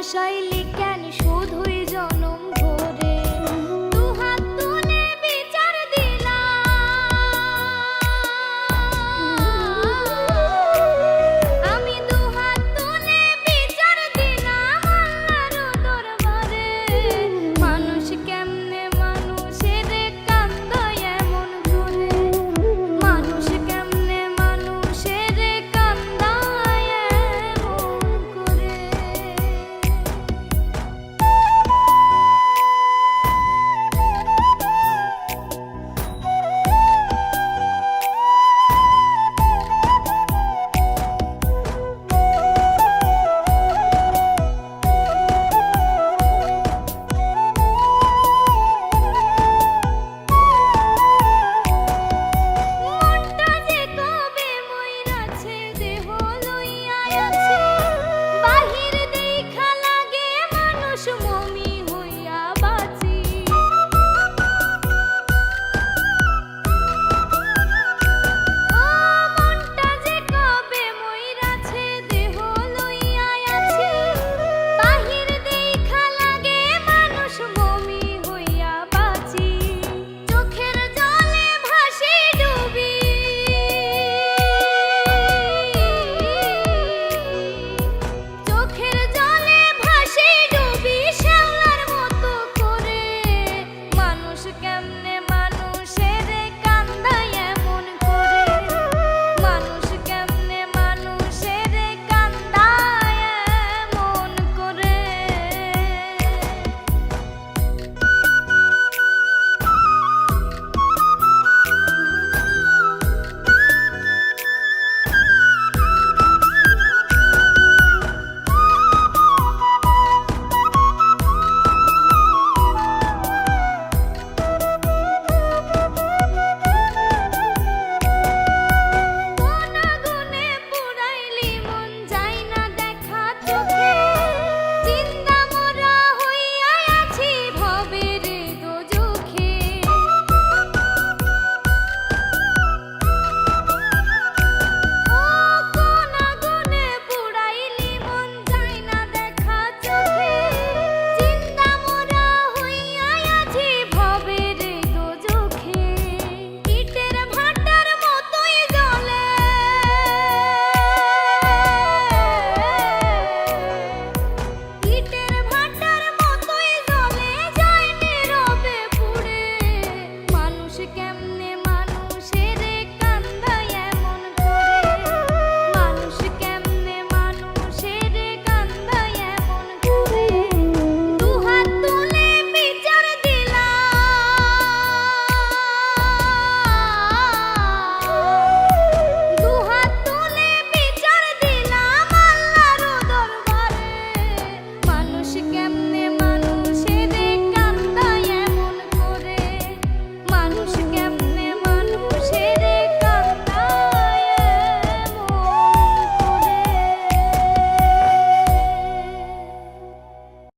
ভাসাইলি কেন শুধুই জনম ভরে দুহাত তুলে বিচার দিলাম আমি দুহাত তুলে বিচার দিলাম আল্লাহর দরবারে মানুষ কেমনে মানুষের কান্দায় এমন করে মানুষ কেমনে মানুষের কান্দায় এমন করে মনটা যে কবে মইরাছে দেহ লইয়া আছে বাহির দেইখা লাগে মানুষ মমি হইয়া বাঁচি ও মনটা যে কবে মইরাছে দেহ লইয়া আছে বাহির দেইখা লাগে মানুষ মমি হইয়া বাঁচি চোখের জলে ভাসি ডুবি চোখের জলে ভাসি ডুবি শ্যাওলার মতো করে মানুষ কেমনে মানুষের কান্দায় এমন করে মানুষ কেমনে মানুষের কান্দায় এমন করে কোন আগুনে পুরাইলি মন যায় না দেখা চোখে জিন্দা মোরা হইয়া আছি ভবের দোজখে ও কোন আগুনে পুরাইলি মন যায় না দেখা চোখে জিন্দা মোরা হইয়া আছি ভবের দোজখে ইটের ভাটার মতোই জ্বলে ইটের ভাটার মতোই জ্বলে যায় নীরবে পুড়ে মানুষ কেমনে মানুষের কান্দায় এমন করে মানুষ কেমনে মানুষের কান্দায় এমন করে দুহাত তুলে বিচার দিলাম দুহাত তুলে বিচার দিলাম আল্লাহর দরবারে মানুষ কেমনে